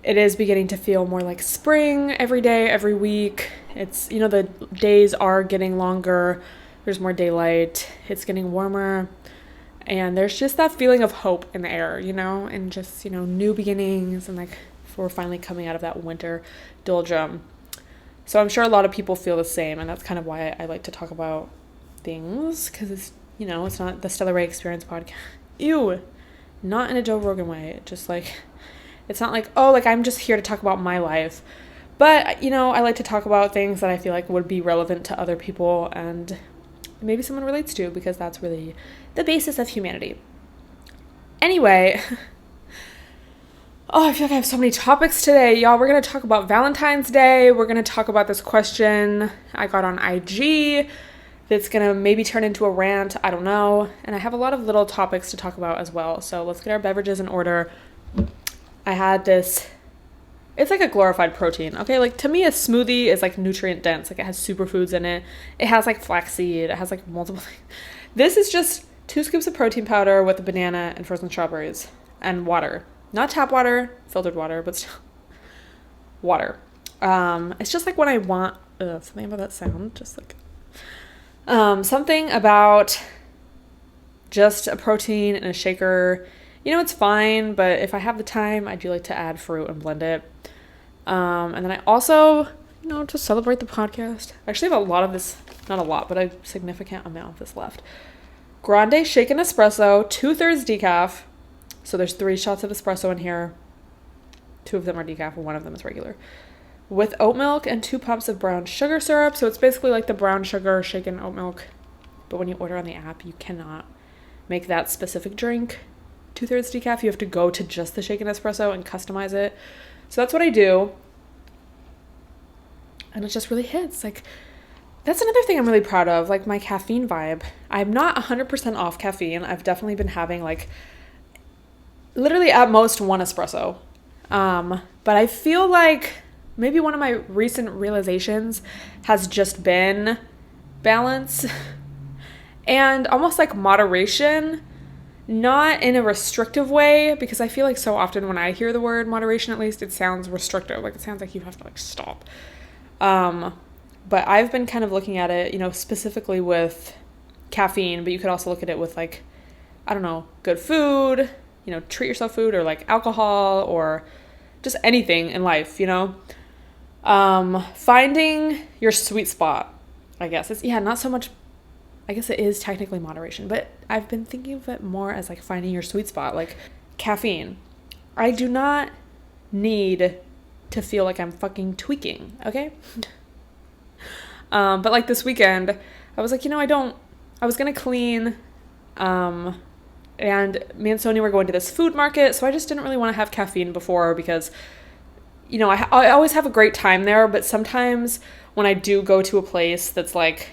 it is beginning to feel more like spring every day, every week. It's, the days are getting longer. There's more daylight. It's getting warmer. And there's just that feeling of hope in the air, and just, new beginnings, and like we're finally coming out of that winter doldrum. So I'm sure a lot of people feel the same, and that's kind of why I like to talk about things, because it's, it's not the Stella Experience podcast. Ew, not in a Joe Rogan way. Just like, it's not like, oh, like I'm just here to talk about my life. But, I like to talk about things that I feel like would be relevant to other people and maybe someone relates to, because that's really the basis of humanity. Anyway, I feel like I have so many topics today, y'all. We're going to talk about Valentine's Day. We're going to talk about this question I got on IG that's going to maybe turn into a rant. I don't know. And I have a lot of little topics to talk about as well. So let's get our beverages in order. I had this, it's like a glorified protein, okay? Like, to me, a smoothie is like nutrient dense. Like, it has superfoods in it. It has like flaxseed. It has like multiple things. This is just 2 scoops of protein powder with a banana and frozen strawberries and water. Not tap water, filtered water, but still water. It's just like when I want, something about that sound, just like, something about just a protein and a shaker. It's fine, but if I have the time, I do like to add fruit and blend it. And then I also, to celebrate the podcast, I actually have a lot of this, not a lot, but a significant amount of this left. Grande shaken espresso, 2/3 decaf. So there's 3 shots of espresso in here. 2 of them are decaf and 1 of them is regular. With oat milk and 2 pumps of brown sugar syrup. So it's basically like the brown sugar shaken oat milk. But when you order on the app, you cannot make that specific drink 2/3 decaf. You have to go to just the shaken espresso and customize it. So that's what I do. And it just really hits. Like, that's another thing I'm really proud of, like my caffeine vibe. I'm not 100% off caffeine. I've definitely been having like literally at most 1 espresso. But I feel like maybe one of my recent realizations has just been balance and almost like moderation, not in a restrictive way, because I feel like so often when I hear the word moderation, at least, it sounds restrictive. Like, it sounds like you have to like stop. But I've been kind of looking at it, specifically with caffeine, but you could also look at it with like, I don't know, good food, treat yourself food, or like alcohol, or just anything in life, finding your sweet spot, I guess. It's, not so much, I guess it is technically moderation, but I've been thinking of it more as like finding your sweet spot, like caffeine. I do not need to feel like I'm fucking tweaking, okay? But like this weekend, I was like, I was gonna clean, and me and Sonia were going to this food market, so I just didn't really want to have caffeine before, because, I always have a great time there, but sometimes when I do go to a place that's like,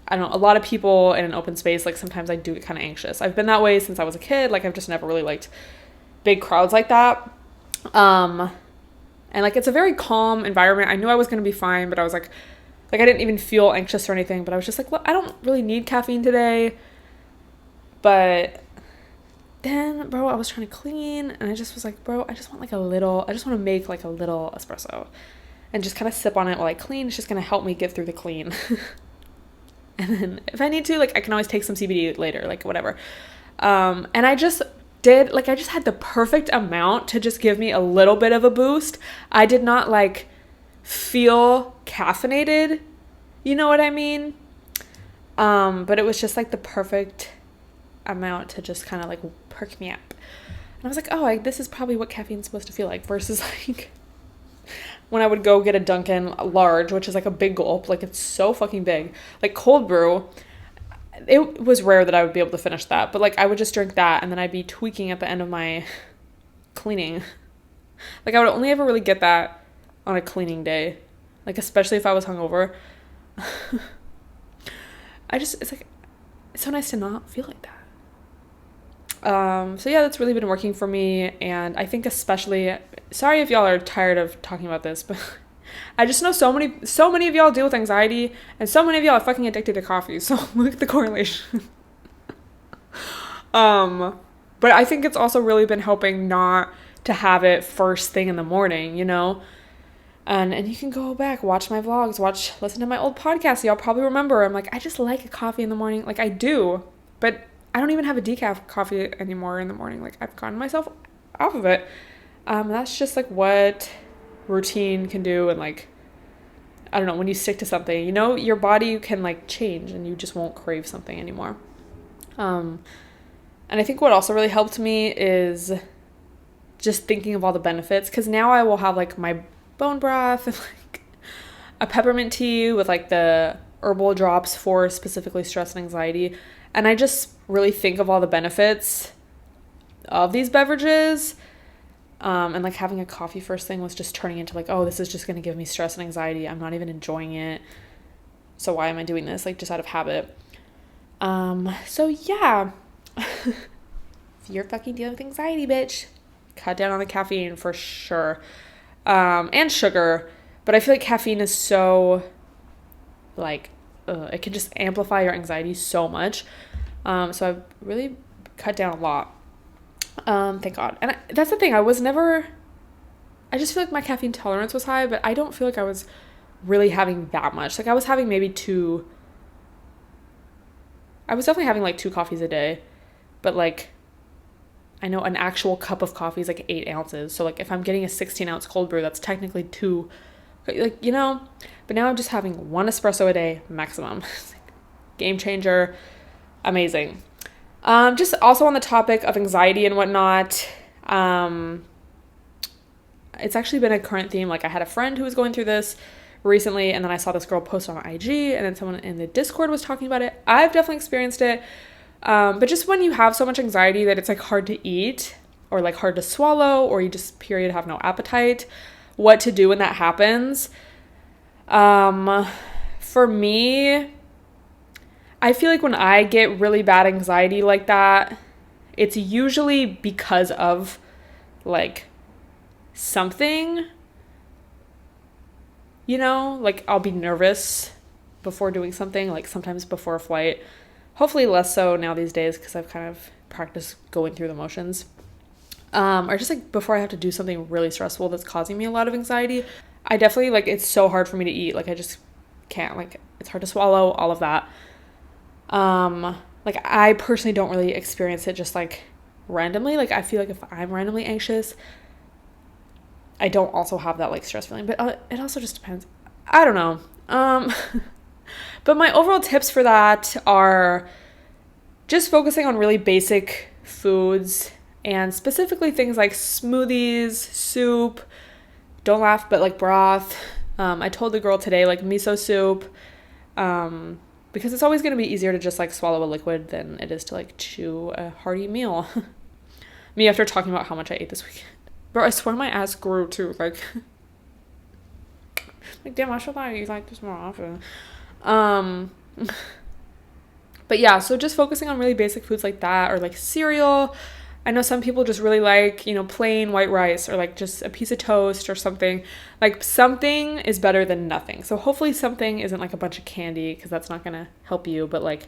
I don't know, a lot of people in an open space, like sometimes I do get kind of anxious. I've been that way since I was a kid. Like, I've just never really liked big crowds like that. And like, it's a very calm environment. I knew I was going to be fine, but I was like I didn't even feel anxious or anything, but I was just like, well, I don't really need caffeine today. But then, bro, I was trying to clean, and I just was like, bro, I just want to make like a little espresso and just kind of sip on it while I clean. It's just going to help me get through the clean. And then if I need to, like, I can always take some CBD later, like whatever. And I just did, like, I just had the perfect amount to just give me a little bit of a boost. I did not like feel caffeinated, you know what I mean? But it was just like the perfect amount to just kind of like perk me up. And I was like, oh, this is probably what caffeine's supposed to feel like, versus like when I would go get a Dunkin' large, which is like a big gulp, like it's so fucking big. Like cold brew, it was rare that I would be able to finish that, but like I would just drink that, and then I'd be tweaking at the end of my cleaning. Like I would only ever really get that on a cleaning day, like especially if I was hungover. It's like, it's so nice to not feel like that. So yeah, that's really been working for me, and I think especially, sorry if y'all are tired of talking about this, but I just know so many of y'all deal with anxiety, and so many of y'all are fucking addicted to coffee, so look at the correlation. But I think it's also really been helping not to have it first thing in the morning, you know? And you can go back, watch my vlogs, listen to my old podcasts. Y'all probably remember. I'm like, I just like a coffee in the morning. Like, I do. But I don't even have a decaf coffee anymore in the morning. Like, I've gotten myself off of it. That's just, like, what routine can do. And, like, I don't know, when you stick to something, you know, your body can, like, change and you just won't crave something anymore. And I think what also really helped me is just thinking of all the benefits. Because now I will have, like, my bone broth and like a peppermint tea with like the herbal drops for specifically stress and anxiety, and I just really think of all the benefits of these beverages, and like having a coffee first thing was just turning into like, oh, this is just going to give me stress and anxiety, I'm not even enjoying it, so why am I doing this, like just out of habit. So yeah. If you're fucking dealing with anxiety, bitch, cut down on the caffeine for sure. And sugar, but I feel like caffeine is so, like, it can just amplify your anxiety so much, so I've really cut down a lot, thank God. And that's the thing, I just feel like my caffeine tolerance was high, but I don't feel like I was really having that much. Like, I was having maybe I was definitely having, like, 2 coffees a day, but, like, I know an actual cup of coffee is like 8 ounces. So like if I'm getting a 16-ounce cold brew, that's technically 2, like, you know, but now I'm just having 1 espresso a day maximum. Game changer. Amazing. Just also on the topic of anxiety and whatnot, it's actually been a current theme. Like I had a friend who was going through this recently, and then I saw this girl post on IG, and then someone in the Discord was talking about it. I've definitely experienced it. But just when you have so much anxiety that it's like hard to eat or like hard to swallow, or you just period have no appetite, what to do when that happens. For me, I feel like when I get really bad anxiety like that, it's usually because of like something, you know, like I'll be nervous before doing something, like sometimes before a flight. Hopefully less so now these days because I've kind of practiced going through the motions. Or just like before I have to do something really stressful that's causing me a lot of anxiety. I definitely, like, it's so hard for me to eat. Like I just can't, like it's hard to swallow, all of that. Like I personally don't really experience it just like randomly. Like I feel like if I'm randomly anxious, I don't also have that like stress feeling, but it also just depends. I don't know. But my overall tips for that are just focusing on really basic foods, and specifically things like smoothies, soup, don't laugh, but like broth. I told the girl today, like miso soup, because it's always going to be easier to just like swallow a liquid than it is to like chew a hearty meal. Me after talking about how much I ate this weekend. Bro, I swear my ass grew too. Like damn, I should probably eat like this more often. But yeah, so just focusing on really basic foods like that, or like cereal. I know some people just really like, you know, plain white rice, or like just a piece of toast or something. Like something is better than nothing. So hopefully something isn't like a bunch of candy, because that's not gonna help you, but like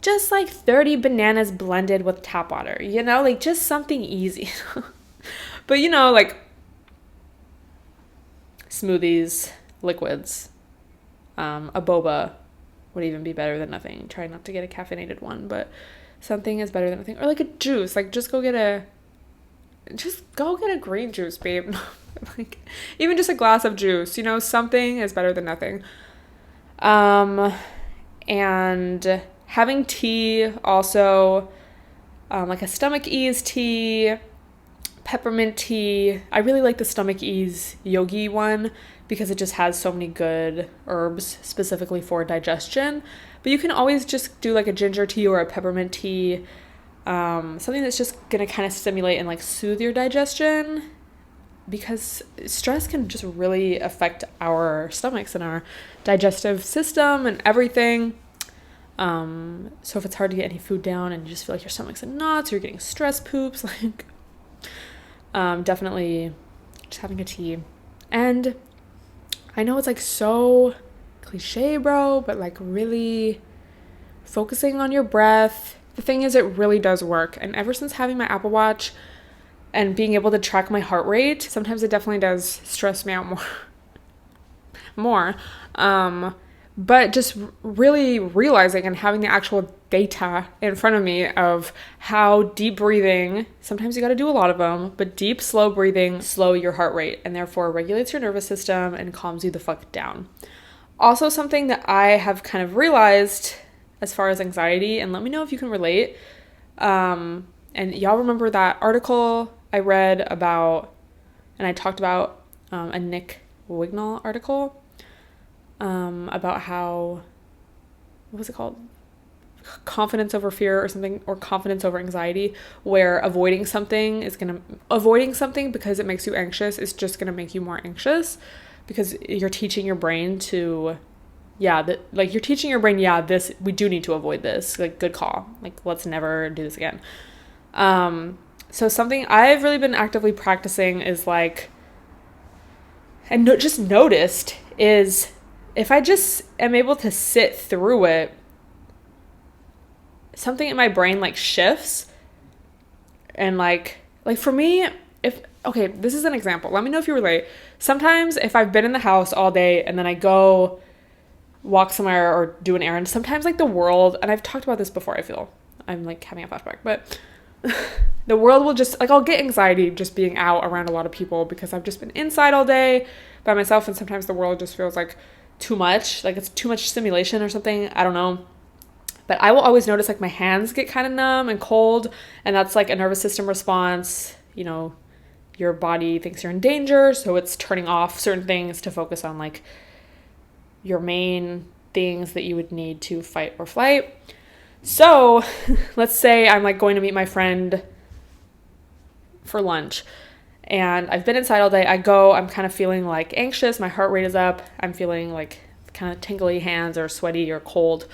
just like 30 bananas blended with tap water, you know, like just something easy. But you know, like smoothies, liquids, a boba would even be better than nothing. Try not to get a caffeinated one, but something is better than nothing. Or like a juice, like just go get a green juice, babe. Like even just a glass of juice, you know, something is better than nothing. And having tea also, like a stomach ease tea, peppermint tea. I really like the stomach ease yogi one because it just has so many good herbs specifically for digestion. But you can always just do like a ginger tea or a peppermint tea, something that's just gonna kind of stimulate and like soothe your digestion, because stress can just really affect our stomachs and our digestive system and everything. So if it's hard to get any food down and you just feel like your stomach's in knots, or you're getting stress poops, like definitely just having a tea. And I know it's like so cliche, bro, but like really focusing on your breath. The thing is, it really does work. And ever since having my Apple Watch, and being able to track my heart rate, sometimes it definitely does stress me out more. But just really realizing and having the actual data in front of me of how deep breathing, sometimes you got to do a lot of them, but deep, slow breathing slow your heart rate and therefore regulates your nervous system and calms you the fuck down. Also, something that I have kind of realized as far as anxiety, and let me know if you can relate. And y'all remember that article I read about, and I talked about a Nick Wignall article about how, what was it called? Confidence over fear or something, or confidence over anxiety, where avoiding something because it makes you anxious is just going to make you more anxious, because you're teaching your brain to, you're teaching your brain, we do need to avoid this, like, good call, like, let's never do this again. So something I've really been actively practicing is like, and just noticed is, if I just am able to sit through it, something in my brain like shifts. And like for me, this is an example. Let me know if you relate. Sometimes if I've been in the house all day and then I go walk somewhere or do an errand, sometimes like the world, and I've talked about this before, I feel I'm like having a flashback, but the world will just, like, I'll get anxiety just being out around a lot of people because I've just been inside all day by myself, and sometimes the world just feels like too much, like it's too much stimulation or something, I don't know. But I will always notice like my hands get kind of numb and cold, and that's like a nervous system response. You know, your body thinks you're in danger, so it's turning off certain things to focus on like your main things that you would need to fight or flight. So let's say I'm like going to meet my friend for lunch, and I've been inside all day. I'm kind of feeling like anxious. My heart rate is up. I'm feeling like kind of tingly hands or sweaty or cold.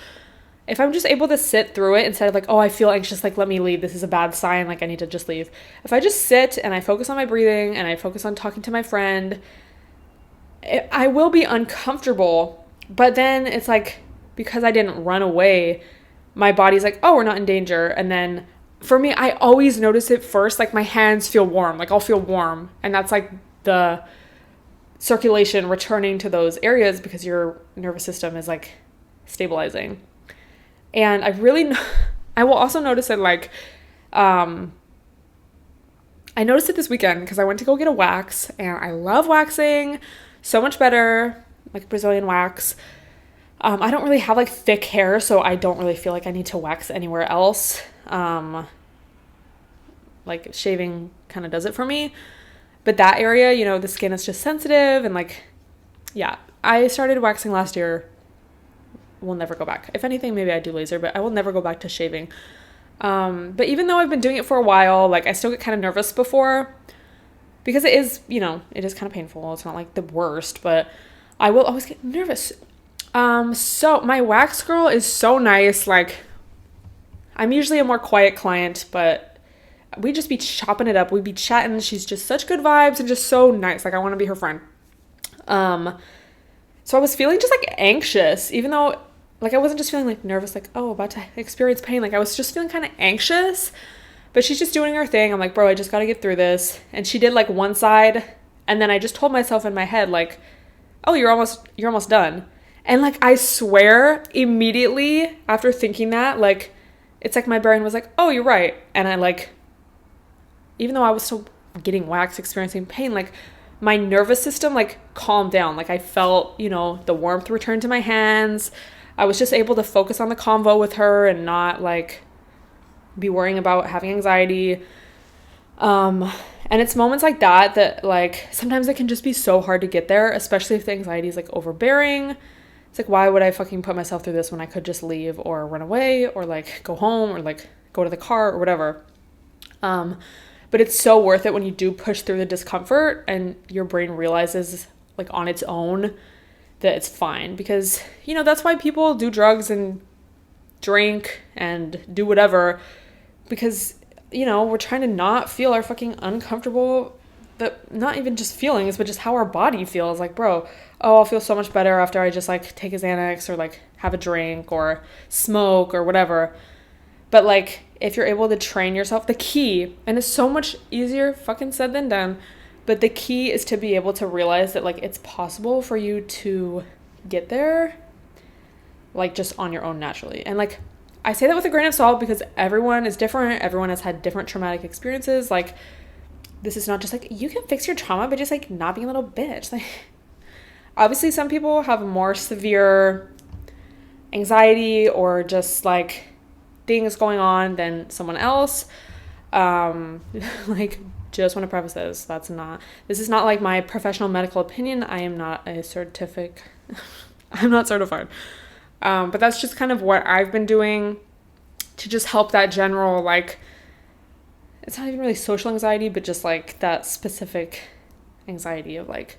If I'm just able to sit through it instead of like, oh, I feel anxious, like, let me leave, this is a bad sign, like, I need to just leave. If I just sit and I focus on my breathing and I focus on talking to my friend, I will be uncomfortable. But then it's like, because I didn't run away, my body's like, oh, we're not in danger. And then for me, I always notice it first, like my hands feel warm, like I'll feel warm. And that's like the circulation returning to those areas because your nervous system is like stabilizing. And I will also notice it like, I noticed it this weekend because I went to go get a wax, and I love waxing so much better, like Brazilian wax. I don't really have like thick hair, so I don't really feel like I need to wax anywhere else. Like shaving kind of does it for me, but that area, you know, the skin is just sensitive, and like, yeah, I started waxing last year. Will never go back. If anything, maybe I do laser, but I will never go back to shaving. But even though I've been doing it for a while, like I still get kind of nervous before, because it is, you know, it is kind of painful. It's not like the worst, but I will always get nervous. So my wax girl is so nice. Like, I'm usually a more quiet client, but we just be chopping it up. We be chatting. She's just such good vibes and just so nice. Like, I want to be her friend. So I was feeling just like anxious, even though like I wasn't just feeling like nervous, like, oh, about to experience pain. Like I was just feeling kind of anxious, but she's just doing her thing. I'm like, bro, I just got to get through this. And she did like one side. And then I just told myself in my head, like, oh, you're almost done. And like, I swear immediately after thinking that, like, it's like my brain was like, oh, you're right. And I like, even though I was still getting waxed, experiencing pain, like my nervous system like calmed down. Like I felt, you know, the warmth return to my hands. I was just able to focus on the convo with her and not like be worrying about having anxiety. And it's moments like that like sometimes it can just be so hard to get there, especially if the anxiety is like overbearing. It's like, why would I fucking put myself through this when I could just leave or run away or like go home or like go to the car or whatever. But it's so worth it when you do push through the discomfort and your brain realizes like on its own that it's fine, because, you know, that's why people do drugs and drink and do whatever, because, you know, we're trying to not feel our fucking uncomfortable, but not even just feelings, but just how our body feels. Like, bro, oh, I'll feel so much better after I just like take a Xanax or like have a drink or smoke or whatever. But like, if you're able to train yourself, the key, and it's so much easier fucking said than done, but the key is to be able to realize that like it's possible for you to get there, like just on your own naturally. And like, I say that with a grain of salt because everyone is different. Everyone has had different traumatic experiences. Like, this is not just like, you can fix your trauma by just like not being a little bitch. Like, obviously some people have more severe anxiety or just like things going on than someone else. Like, just want to preface this. This is not like my professional medical opinion. I am not a certificate. I'm not certified. But that's just kind of what I've been doing to just help that general, like, it's not even really social anxiety, but just like that specific anxiety of like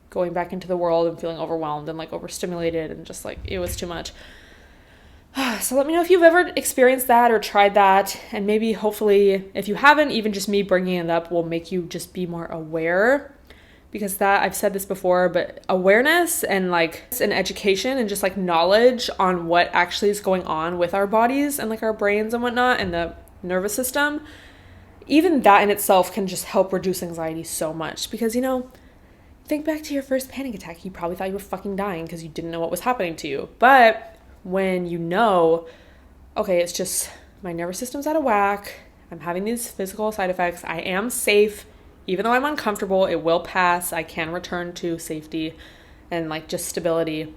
going back into the world and feeling overwhelmed and like overstimulated and just like it was too much. So let me know if you've ever experienced that or tried that, and maybe hopefully if you haven't, even just me bringing it up will make you just be more aware, because that, I've said this before, but awareness and like an education and just like knowledge on what actually is going on with our bodies and like our brains and whatnot and the nervous system, even that in itself can just help reduce anxiety so much. Because, you know, think back to your first panic attack. You probably thought you were fucking dying because you didn't know what was happening to you. But when you know, okay, it's just my nervous system's out of whack, I'm having these physical side effects, I am safe, even though I'm uncomfortable, it will pass, I can return to safety and like just stability.